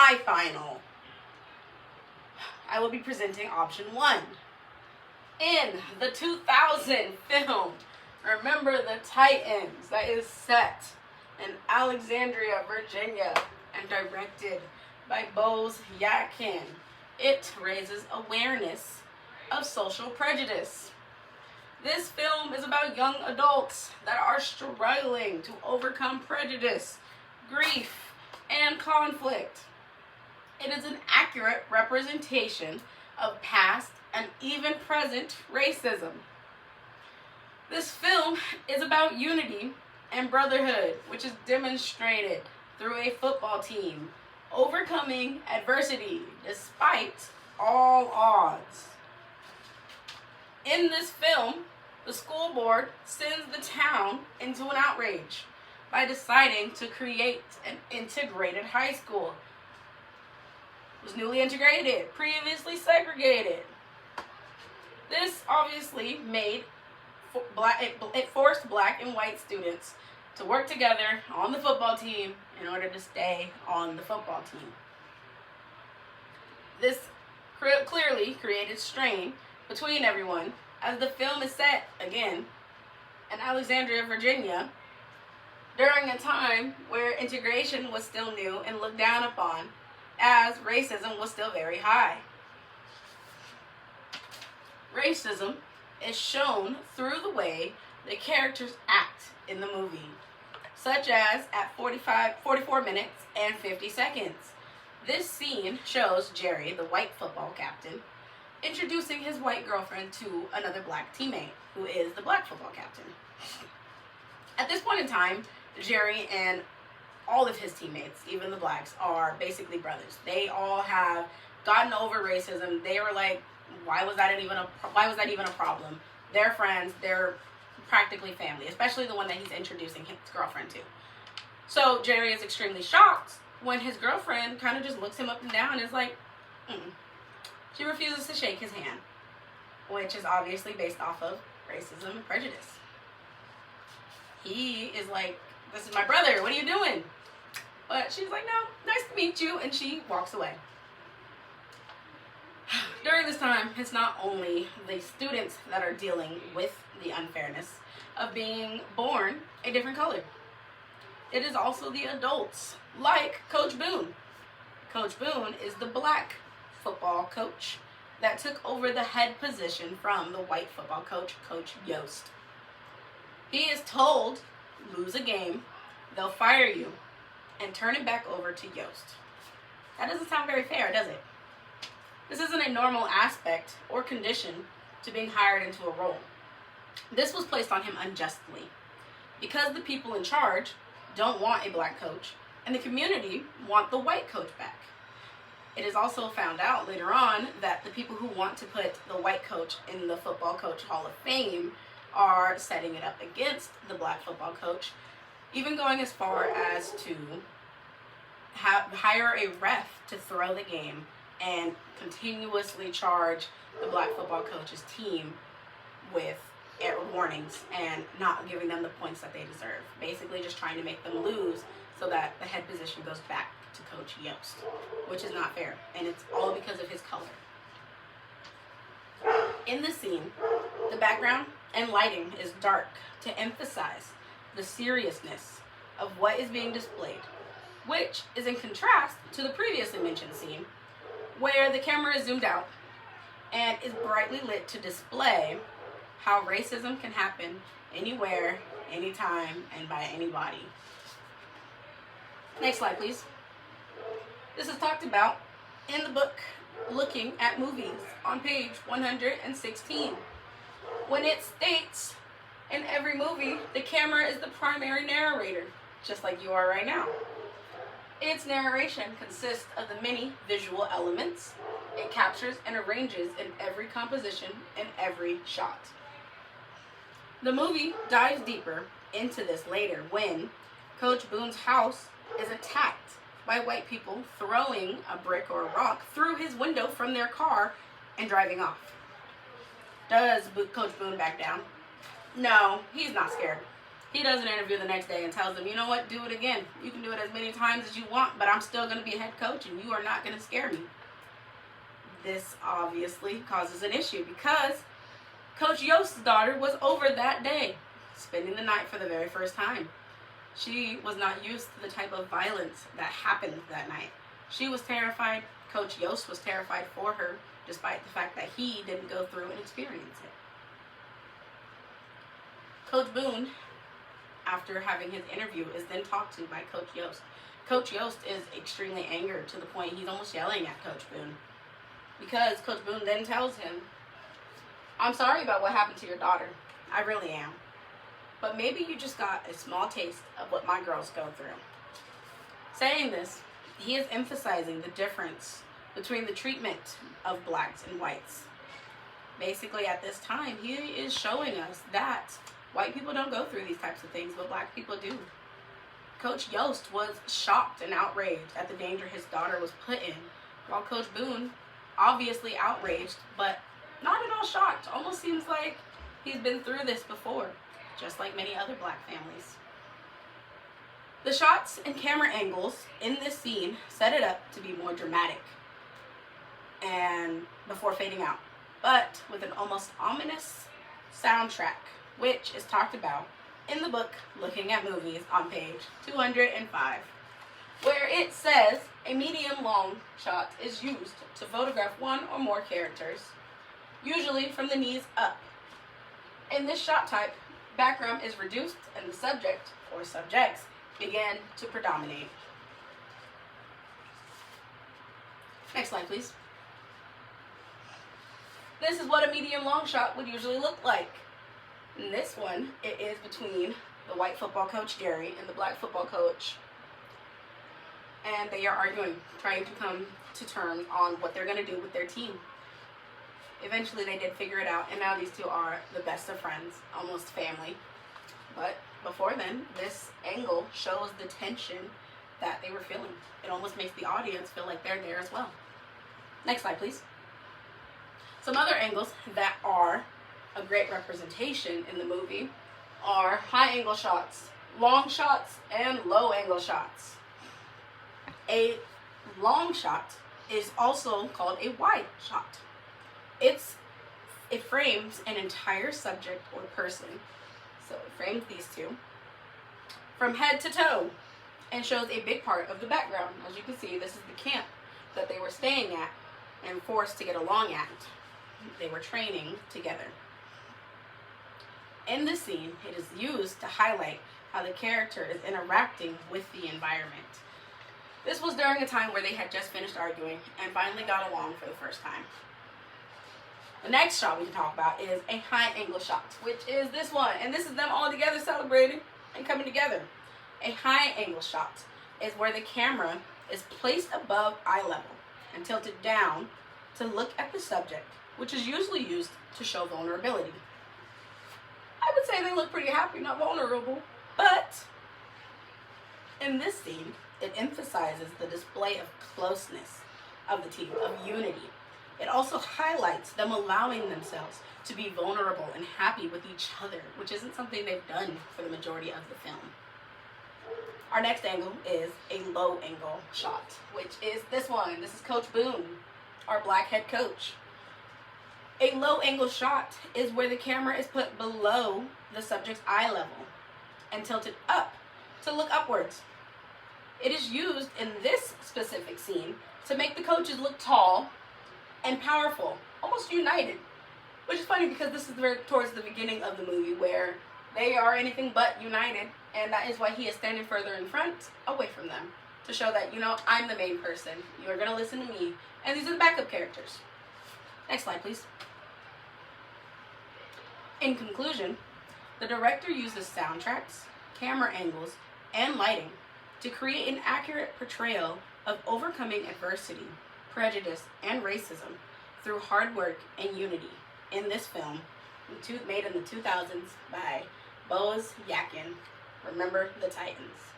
semifinal. I will be presenting option 1. In the 2000 film, Remember the Titans, that is set in Alexandria, Virginia, and directed by Bose Yatkin. It raises awareness of social prejudice. This film is about young adults that are struggling to overcome prejudice, grief, and conflict. It is an accurate representation of past and even present racism. This film is about unity and brotherhood, which is demonstrated through a football team overcoming adversity despite all odds. In this film, the school board sends the town into an outrage by deciding to create an integrated high school. It was newly integrated, previously segregated. This obviously it forced black and white students to work together on the football team in order to stay on the football team. This clearly created strain between everyone, as the film is set, again, in Alexandria, Virginia, during a time where integration was still new and looked down upon, as racism was still very high. Racism is shown through the way the characters act in the movie, such as at 44 minutes and 50 seconds. This scene shows Jerry, the white football captain, introducing his white girlfriend to another black teammate, who is the black football captain. At this point in time, Jerry and all of his teammates, even the blacks, are basically brothers. They all have gotten over racism. They were like, why was that even a problem? They're friends. They're practically family, especially the one that he's introducing his girlfriend to. So Jerry is extremely shocked when his girlfriend kind of just looks him up and down and is like, She refuses to shake his hand, which is obviously based off of racism and prejudice. He is like, this is my brother, what are you doing? But she's like, no, nice to meet you, and she walks away. During this time, it's not only the students that are dealing with the unfairness of being born a different color. It is also the adults, like Coach Boone. Coach Boone is the black football coach that took over the head position from the white football coach, Coach Yost. He is told, lose a game, they'll fire you, and turn it back over to Yost. That doesn't sound very fair, does it? This isn't a normal aspect or condition to being hired into a role. This was placed on him unjustly because the people in charge don't want a black coach and the community want the white coach back. It is also found out later on that the people who want to put the white coach in the Football Coach Hall of Fame are setting it up against the black football coach, even going as far as to hire a ref to throw the game and continuously charge the black football coach's team with warnings and not giving them the points that they deserve. Basically just trying to make them lose so that the head position goes back to Coach Yost, which is not fair, and it's all because of his color. In the scene, the background and lighting is dark to emphasize the seriousness of what is being displayed, which is in contrast to the previously mentioned scene where the camera is zoomed out and is brightly lit to display how racism can happen anywhere, anytime, and by anybody. Next slide, please. This is talked about in the book Looking at Movies on page 116, when it states in every movie the camera is the primary narrator, just like you are right now. Its narration consists of the many visual elements it captures and arranges in every composition and every shot. The movie dives deeper into this later when Coach Boone's house is attacked by white people throwing a brick or a rock through his window from their car and driving off. Does Coach Boone back down? No, he's not scared. He does an interview the next day and tells them, you know what, do it again. You can do it as many times as you want, but I'm still going to be a head coach and you are not going to scare me. This obviously causes an issue because Coach Yost's daughter was over that day, spending the night for the very first time. She was not used to the type of violence that happened that night. She was terrified. Coach Yost was terrified for her, despite the fact that he didn't go through and experience it. Coach Boone, after having his interview, is then talked to by Coach Yost. Coach Yost is extremely angered to the point he's almost yelling at Coach Boone, because Coach Boone then tells him, I'm sorry about what happened to your daughter. I really am. But maybe you just got a small taste of what my girls go through. Saying this, he is emphasizing the difference between the treatment of blacks and whites. Basically, at this time, he is showing us that white people don't go through these types of things, but black people do. Coach Yost was shocked and outraged at the danger his daughter was put in, while Coach Boone, obviously outraged, but not at all shocked. Almost seems like he's been through this before, just like many other black families. The shots and camera angles in this scene set it up to be more dramatic and before fading out, but with an almost ominous soundtrack, which is talked about in the book Looking at Movies on page 205, where it says a medium long shot is used to photograph one or more characters, usually from the knees up. In this shot type, background is reduced and the subject or subjects begin to predominate. Next slide, please. This is what a medium long shot would usually look like. In this one, it is between the white football coach, Jerry, and the black football coach. And they are arguing, trying to come to terms on what they're going to do with their team. Eventually, they did figure it out, and now these two are the best of friends, almost family. But before then, this angle shows the tension that they were feeling. It almost makes the audience feel like they're there as well. Next slide, please. Some other angles that are a great representation in the movie are high angle shots, long shots, and low angle shots. A long shot is also called a wide shot. It frames an entire subject or person, so it frames these two, from head to toe, and shows a big part of the background. As you can see, this is the camp that they were staying at and forced to get along at. They were training together. In this scene, it is used to highlight how the character is interacting with the environment. This was during a time where they had just finished arguing and finally got along for the first time. The next shot we can talk about is a high angle shot, which is this one. And this is them all together celebrating and coming together. A high angle shot is where the camera is placed above eye level and tilted down to look at the subject, which is usually used to show vulnerability. I would say they look pretty happy, not vulnerable, but in this scene, it emphasizes the display of closeness of the team, of unity. It also highlights them allowing themselves to be vulnerable and happy with each other, which isn't something they've done for the majority of the film. Our next angle is a low angle shot, which is this one. This is Coach Boone, our black head coach. A low angle shot is where the camera is put below the subject's eye level and tilted up to look upwards. It is used in this specific scene to make the coaches look tall and powerful, almost united, which is funny because this is towards the beginning of the movie where they are anything but united, and that is why he is standing further in front, away from them, to show that, you know, I'm the main person, you are going to listen to me, and these are the backup characters. Next slide, please. In conclusion, the director uses soundtracks, camera angles, and lighting to create an accurate portrayal of overcoming adversity, prejudice, and racism through hard work and unity in this film, made in the 2000s by Boaz Yakin. Remember the Titans.